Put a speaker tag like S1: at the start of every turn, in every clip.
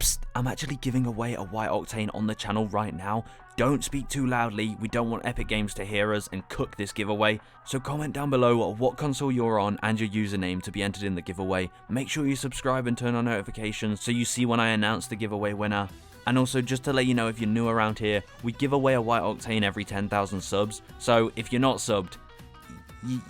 S1: psst, I'm actually giving away a white Octane on the channel right now. Don't speak too loudly, we don't want Epic Games to hear us and cook this giveaway. So comment down below what console you're on and your username to be entered in the giveaway. Make sure you subscribe and turn on notifications so you see when I announce the giveaway winner. And also, just to let you know, if you're new around here, we give away a white Octane every 10,000 subs. So if you're not subbed,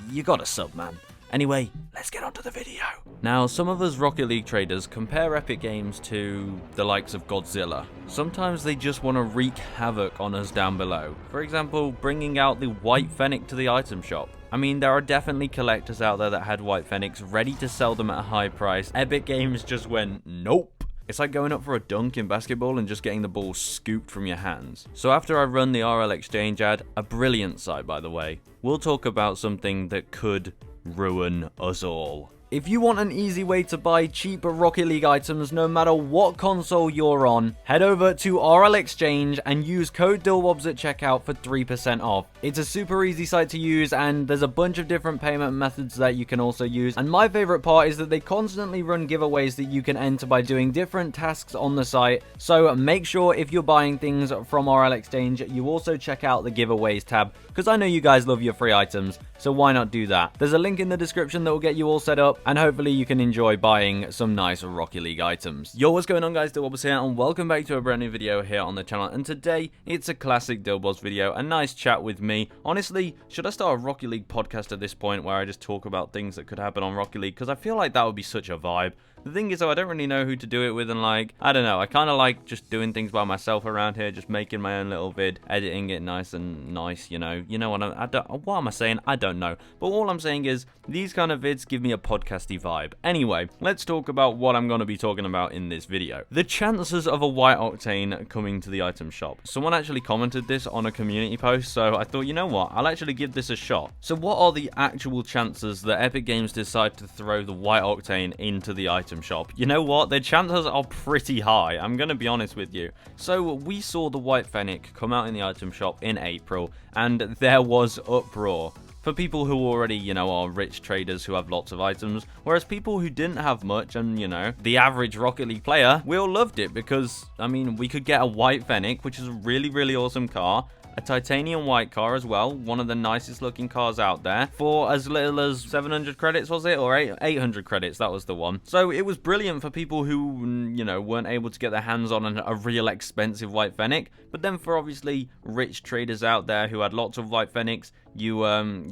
S1: you gotta sub, man. Anyway, let's get on to the video. Now, some of us Rocket League traders compare Epic Games to the likes of Godzilla. Sometimes they just want to wreak havoc on us down below. For example, bringing out the White Fennec to the item shop. I mean, there are definitely collectors out there that had White Fennecs ready to sell them at a high price. Epic Games just went, nope. It's like going up for a dunk in basketball and just getting the ball scooped from your hands. So after I run the RL Exchange ad, a brilliant site by the way, we'll talk about something that could ruin us all. If you want an easy way to buy cheap Rocket League items no matter what console you're on, head over to RL Exchange and use code DILWOBS at checkout for 3% off. It's a super easy site to use and there's a bunch of different payment methods that you can also use. And my favorite part is that they constantly run giveaways that you can enter by doing different tasks on the site. So make sure if you're buying things from RL Exchange, you also check out the giveaways tab because I know you guys love your free items. So why not do that? There's a link in the description that will get you all set up, and hopefully you can enjoy buying some nice Rocket League items. Yo, what's going on guys, DILWOBS here, and welcome back to a brand new video here on the channel. And today, it's a classic DILWOBS video, a nice chat with me. Honestly, should I start a Rocket League podcast at this point where I just talk about things that could happen on Rocket League? Because I feel like that would be such a vibe. The thing is though, I don't really know who to do it with, and like, I don't know, I kind of like just doing things by myself around here, just making my own little vid, editing it nice, you know what am I saying? I don't know. But all I'm saying is, these kind of vids give me a podcasty vibe. Anyway, let's talk about what I'm going to be talking about in this video. The chances of a white Octane coming to the item shop. Someone actually commented this on a community post, so I thought, you know what, I'll actually give this a shot. So what are the actual chances that Epic Games decide to throw the white Octane into the item shop? You know what, the chances are pretty high, I'm gonna be honest with you. So we saw the White Fennec come out in the item shop in April, and there was uproar. For people who already, you know, are rich traders who have lots of items, whereas people who didn't have much and, you know, the average Rocket League player, we all loved it because, I mean, we could get a White Fennec, which is a really, really awesome car, a titanium white car as well, one of the nicest looking cars out there, for as little as 700 credits, was it? Or 800 credits, that was the one. So it was brilliant for people who, you know, weren't able to get their hands on a real expensive White Fennec. But then for obviously rich traders out there who had lots of White Fennecs, you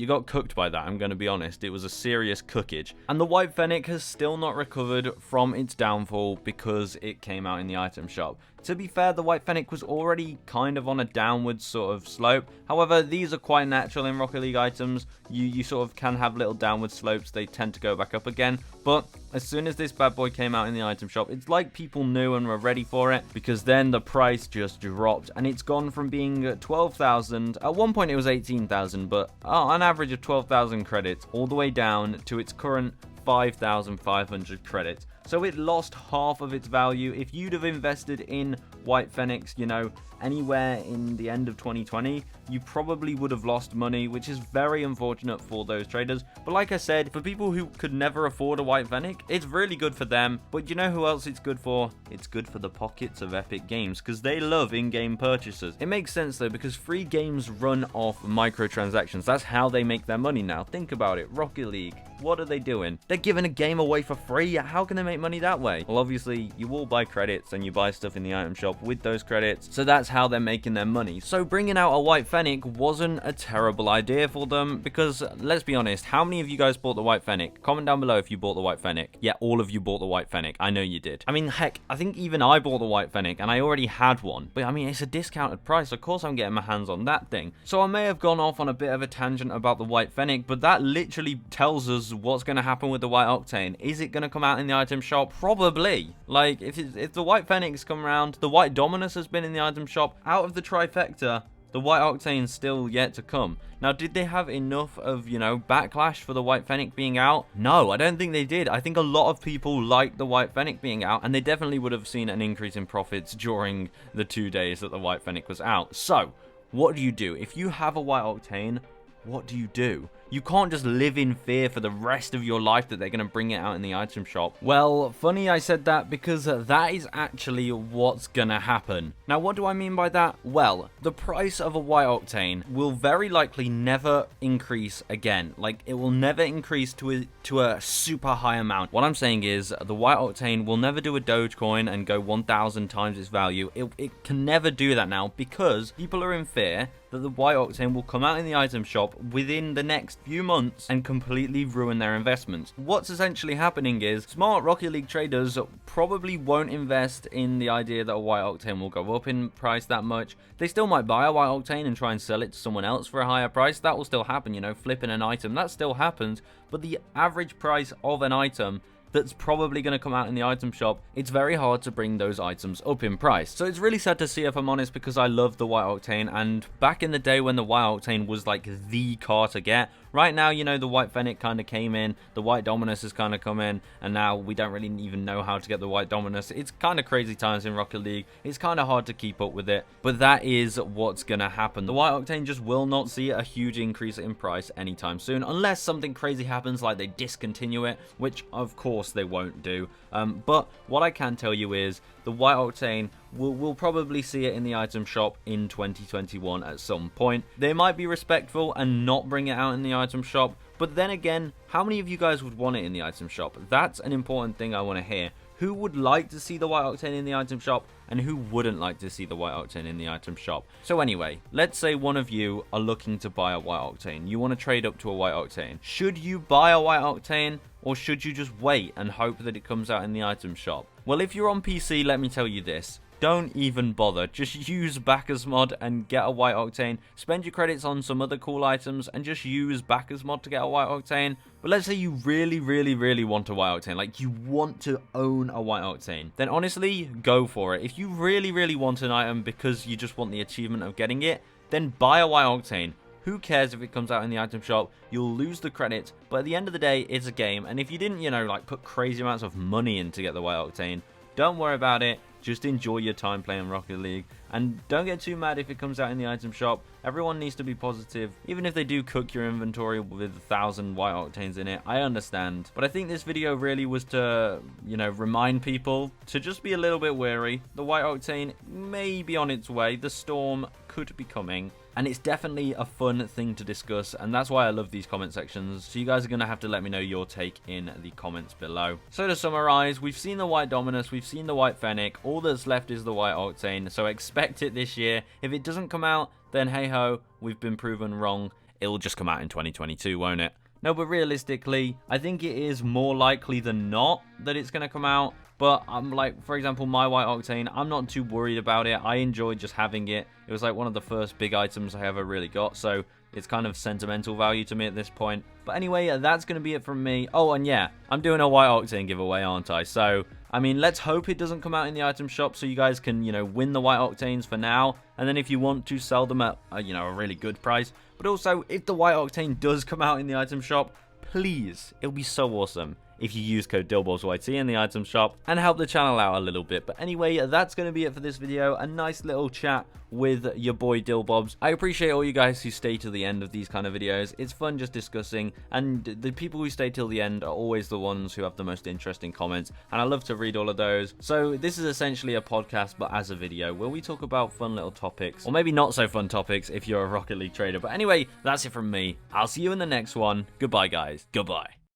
S1: got cooked by that, I'm going to be honest. It was a serious cookage. And the White Fennec has still not recovered from its downfall because it came out in the item shop. To be fair, the White Fennec was already kind of on a downward sort of slope. However, these are quite natural in Rocket League items. You sort of can have little downward slopes. They tend to go back up again. But as soon as this bad boy came out in the item shop, it's like people knew and were ready for it, because then the price just dropped and it's gone from being 12,000, at one point it was 18,000, but on average of 12,000 credits, all the way down to its current 5,500 credits. So it lost half of its value. If you'd have invested in White Fennecs, you know, anywhere in the end of 2020, you probably would have lost money, which is very unfortunate for those traders. But like I said, for people who could never afford a White Fennec, it's really good for them. But you know who else it's good for? It's good for the pockets of Epic Games, because they love in-game purchases. It makes sense though, because free games run off microtransactions. That's how they make their money now. Think about it. Rocket League, what are they doing? They're giving a game away for free. How can they make money that way? Well, obviously you all buy credits and you buy stuff in the item shop with those credits, so that's how they're making their money. So bringing out a White Fennec wasn't a terrible idea for them, because let's be honest, how many of you guys bought the White Fennec? Comment down below if you bought the White Fennec. Yeah, all of you bought the White Fennec. I know you did. I mean, heck, I think even I bought the White Fennec and I already had one, but I mean, it's a discounted price. Of course I'm getting my hands on that thing. So I may have gone off on a bit of a tangent about the White Fennec, but that literally tells us what's going to happen with the White Octane. Is it going to come out in the item shop? Probably. Like, if the White Fennecs come around, the White Dominus has been in the item shop. Out of the trifecta, the White Octane's still yet to come. Now, did they have enough of, you know, backlash for the White Fennec being out? No, I don't think they did. I think a lot of people liked the White Fennec being out, and they definitely would have seen an increase in profits during the 2 days that the White Fennec was out. So, what do you do? If you have a White Octane, what do? You can't just live in fear for the rest of your life that they're going to bring it out in the item shop. Well, funny I said that because that is actually what's going to happen. Now, what do I mean by that? Well, the price of a white Octane will very likely never increase again. Like, it will never increase to a super high amount. What I'm saying is the white Octane will never do a Dogecoin and go 1,000 times its value. It can never do that now because people are in fear that the white Octane will come out in the item shop within the next few months and completely ruin their investments. What's essentially happening is smart Rocket League traders probably won't invest in the idea that a white Octane will go up in price that much. They still might buy a white Octane and try and sell it to someone else for a higher price. That will still happen, you know, flipping an item. That still happens, but the average price of an item that's probably going to come out in the item shop, it's very hard to bring those items up in price. So it's really sad to see, if I'm honest, because I love the white Octane, and back in the day when the white Octane was like the car to get. Right now, you know, the white Fennec kind of came in, the white Dominus has kind of come in, and now we don't really even know how to get the white Dominus. It's kind of crazy times in Rocket League. It's kind of hard to keep up with it, but that is what's going to happen. The white Octane just will not see a huge increase in price anytime soon, unless something crazy happens like they discontinue it, which of course they won't do. But what I can tell you is the white Octane we'll probably see it in the item shop in 2021 at some point. They might be respectful and not bring it out in the item shop, but then again, how many of you guys would want it in the item shop? That's an important thing I want to hear. Who would like to see the white Octane in the item shop, and who wouldn't like to see the white Octane in the item shop? So anyway, let's say one of you are looking to buy a white Octane. You want to trade up to a white Octane. Should you buy a white Octane, or should you just wait and hope that it comes out in the item shop? Well, if you're on PC, let me tell you this. Don't even bother. Just use Backers Mod and get a white Octane. Spend your credits on some other cool items and just use Backers Mod to get a white Octane. But let's say you really, really, really want a white Octane. Like, you want to own a white Octane. Then honestly, go for it. If you really, really want an item because you just want the achievement of getting it, then buy a white Octane. Who cares if it comes out in the item shop? You'll lose the credits, but at the end of the day, it's a game. And if you didn't, you know, like put crazy amounts of money in to get the white Octane, don't worry about it. Just enjoy your time playing Rocket League. And don't get too mad if it comes out in the item shop. Everyone needs to be positive. Even if they do cook your inventory with 1,000 white Octanes in it, I understand. But I think this video really was to, you know, remind people to just be a little bit wary. The white Octane may be on its way. The storm could be coming. And it's definitely a fun thing to discuss, and that's why I love these comment sections. So you guys are going to have to let me know your take in the comments below. So to summarize, we've seen the white Dominus, we've seen the white Fennec, all that's left is the white Octane, so expect it this year. If it doesn't come out, then hey ho, we've been proven wrong. It'll just come out in 2022, won't it? No, but realistically, I think it is more likely than not that it's going to come out. But I'm like, for example, my white Octane, I'm not too worried about it. I enjoyed just having it. It was like one of the first big items I ever really got. So it's kind of sentimental value to me at this point. But anyway, that's going to be it from me. Oh, and yeah, I'm doing a white Octane giveaway, aren't I? So, I mean, let's hope it doesn't come out in the item shop so you guys can, you know, win the white Octanes for now. And then if you want to sell them at, you know, a really good price. But also, if the white Octane does come out in the item shop, please, it'll be so awesome if you use code DillBobsYT in the item shop and help the channel out a little bit. But anyway, that's going to be it for this video. A nice little chat with your boy Dillbobs. I appreciate all you guys who stay to the end of these kind of videos. It's fun just discussing, and the people who stay till the end are always the ones who have the most interesting comments, and I love to read all of those. So this is essentially a podcast but as a video where we talk about fun little topics, or maybe not so fun topics if you're a Rocket League trader. But anyway, that's it from me. I'll see you in the next one. Goodbye guys. Goodbye.